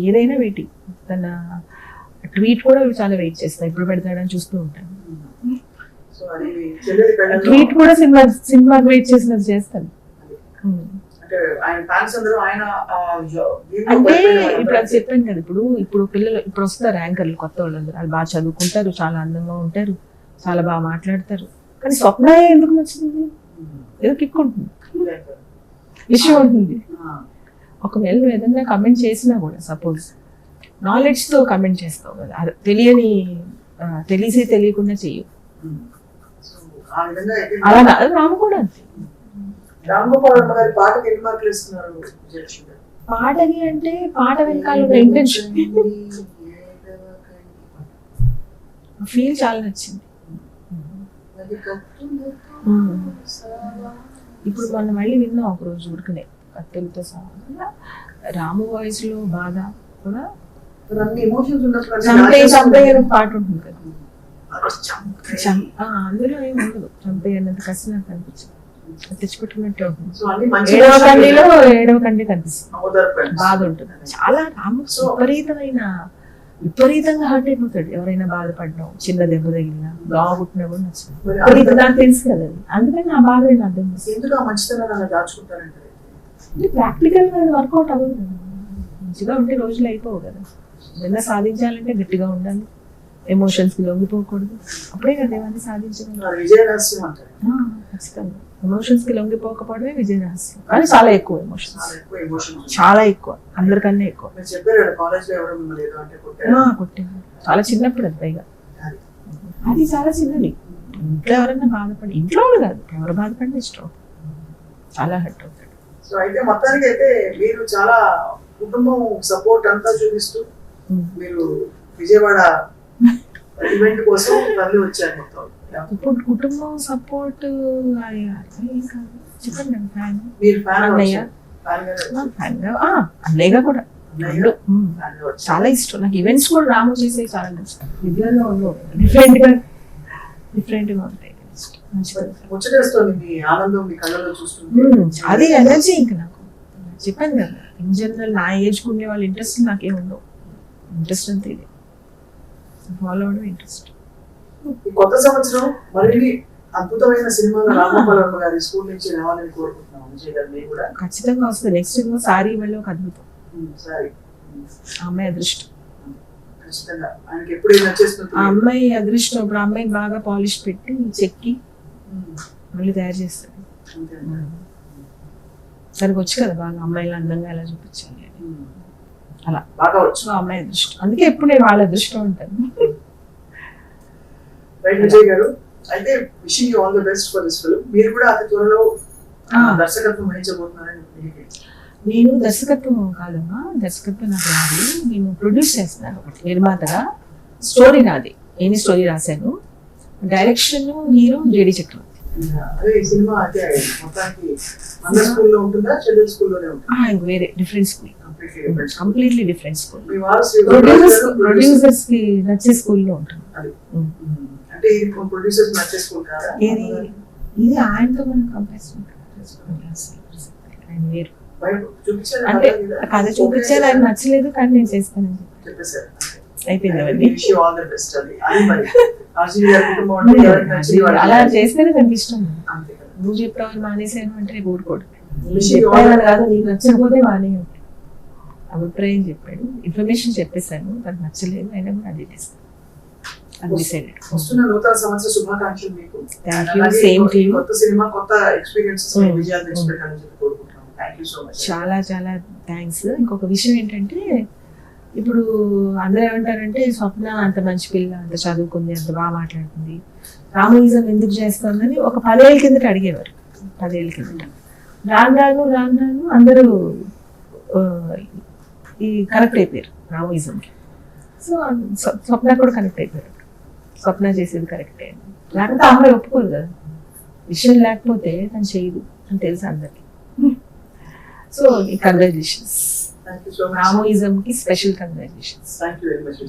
ఏదైనా వెయిటింగ్. తన ట్వీట్ కూడా చాలా వెయిట్ చేస్తాను, ఎప్పుడు పెడతాడని చూస్తూ ఉంటాను. ట్వీట్ కూడా సినిమా వెయిట్ చేసినది చేస్తాను. అంటే ఇప్పుడు అది చెప్పాను కదా, ఇప్పుడు పిల్లలు ఇప్పుడు వస్తారు యాంకర్లు, కొత్త వాళ్ళందరూ వాళ్ళు బాగా చదువుకుంటారు, చాలా అందంగా ఉంటారు, చాలా బాగా మాట్లాడతారు. కానీ స్వప్న ఎందుకు నచ్చింది? ఏదో కిక్ ఉంటుంది, విషయం ఉంటుంది. ఒకవేళ నువ్వు ఏదైనా కమెంట్ చేసినా కూడా, సపోజ్ నాలెడ్జ్తో కమెంట్ చేస్తావు కదా, తెలియని తెలిసి తెలియకుండా చెయ్యు. అలా రాము కూడా అంతే. పాటకి అంటే పాట వెనకాల ఇంటెన్షన్, ఫీల్ చాలా నచ్చింది. ఇప్పుడు మనం మళ్ళీ విన్నాం ఒకరోజు ఉడుకునే కత్తెలతో సహా. రాము వాయిస్ లో బాధ కూడా చంపే పాట ఉంటుంది కదా, అందులో ఏమి ఉండదు. చంపే అన్నది కసి నాకు అనిపించింది, తెచ్చిపెట్టుకున్నట్టే ఉంటుంది. ఏడవ కండి కనిపిస్తుంది, బాధ ఉంటుంది చాలా. రాము విపరీతంగా హర్ట్ అయిపోతాడు. ఎవరైనా బాధపడ్డాం, చిన్న దెబ్బ తగిలినా, బాగుంటున్నా కూడా నచ్చింది. నాకు తెలుసు కదా, అందుకని నా బాధ నేను అర్థం చేస్తాను. ప్రాక్టికల్ గా వర్కౌట్ అవ్వదు కదా, మంచిగా ఉంటే రోజులు అయిపోవు కదా. ఏదైనా సాధించాలంటే గట్టిగా ఉండాలి, ఎమోషన్స్ కి లొంగిపోకూడదు, అప్పుడే కదా ఏమన్నా సాధించగలం. ఖచ్చితంగా ఎమోషన్స్ కి లొంగిపోకపోవడమే విజయ రహస్యం. కానీ చాలా ఎక్కువ ఎమోషన్స్, చాలా ఎక్కువ, అందరికన్నా ఎక్కువ. కొట్టింది చాలా చిన్నప్పుడు, అది పైగా అది చాలా చిన్నది. ఇంట్లో ఎవరైనా బాధపడి, ఇంట్లో కాదు ఎవరు బాధపడినా ఇష్టం, చాలా హర్ట్ అవుతాడు. సో అయితే మొత్తానికి అయితే మీరు చాలా కుటుంబం సపోర్ట్ అంతా చూపిస్తూ మీరు విజయవాడ ఈవెంట్ కోసం తరలి వచ్చారు. మొత్తం ఇప్పుడు కుటుంబం సపోర్ట్ చెప్పండి. అన్నయ్యగా కూడా చాలా ఇష్టం నాకు. ఈవెంట్స్ కూడా రాము చేసే చాలా నచ్చుతాయి. డిఫరెంట్ గా ఉంటాయి. అది ఎనర్జీ ఇంకా నాకు చెప్పాను కదా, ఇన్ జనరల్ నా ఏజ్ ఉండే వాళ్ళ ఇంట్రెస్ట్ నాకేం ఉండవు. ఇంట్రెస్ట్ అంతే, ఇది ఫాలో అవడం ఇంట్రెస్ట్. కొత్త సంవత్సరం మళ్ళీ అద్భుతమైన సినిమాలు రాంగోపాల్ వర్మ గారి స్కూల్ నుంచి రావాలని కోరుకుంటున్నాం. విజయ్ గారు మీరు కూడా ఖచ్చితంగా వస్తుంది. నెక్స్ట్ సారీ మళ్ళీ ఒక అద్భుతం, అమ్మాయి అదృష్టం. ఖచ్చితంగా ఆయనకి ఎప్పుడు ఆ అమ్మాయి అదృష్టం. ఇప్పుడు అమ్మాయిని బాగా పాలిష్ పెట్టి చెక్కి మళ్ళీ తయారు చేస్తాడు. సరిగ్గా వచ్చు కదా బాగా అమ్మాయిలు అందంగా ఎలా చూపించాలి అని, అలా బాగా వచ్చు అమ్మాయి అదృష్టం. అందుకే ఎప్పుడు నేను వాళ్ళ అదృష్టం ఉంటాను. విజయ్ గారు అయితే wishing you all the best for this film. మీరు కూడా అతి త్వరలో దర్శకత్వం వహించబోతున్నారని. నేను దర్శకత్వం కాదమ్మా, దర్శకత్వం నాకు రాదు. నేను ప్రొడ్యూస్ చేస్తున్నాను ఒకటి, నిర్మాతగా. స్టోరీ నాది, నేను స్టోరీ రాశాను. డైరెక్షన్ హీరో జేడి చక్రవర్తి. వేరే different school, completely different school. Producers కి నచ్చే స్కూల్లో ఉంటుంది. ఇది ఆయనతో మనం కంపేర్ ఆయన వేరు. అంటే కథ చూపించారు, ఆయన నచ్చలేదు, కానీ నేను చేస్తానని చెప్పేసారు. అయిపోయింది అవన్నీ. అలా చేస్తేనే దానికి ఇష్టం. నువ్వు చెప్పావని మానేసాను అంటే ఊరుకోడు. చెప్పాను కాదు, నీకు నచ్చకపోతే మానే అభిప్రాయం చెప్పాడు, ఇన్ఫర్మేషన్ చెప్పేశాను, తనకు నచ్చలేదు, అయినా కూడా అది చేస్తాను. చాలా చాలా థ్యాంక్స్. ఇంకొక విషయం ఏంటంటే, ఇప్పుడు అందరూ ఏమంటారంటే స్వప్న అంత మంచి పిల్ల, అంత చదువుకుంది, అంత బాగా మాట్లాడుతుంది, రామోయిజం ఎందుకు చేస్తుందని ఒక 10 ఏళ్ళ కిందట అడిగేవారు. 10 ఏళ్ళ కిందట రాను రాను అందరూ ఈ కనెక్ట్ అయిపోయారు రామోయిజంకి. సో స్వప్న కూడా కనెక్ట్ అయిపోయారు. స్వప్న చేసేది కరెక్టే, లేకపోతే అమ్మాయి ఒప్పుకోదు కదా. విషయం లేకపోతే తను చేయదు అని తెలుసు అందరికి. సో కంగ్రాచులేషన్స్, రామోయిజం కి special congratulations. Thank you very much.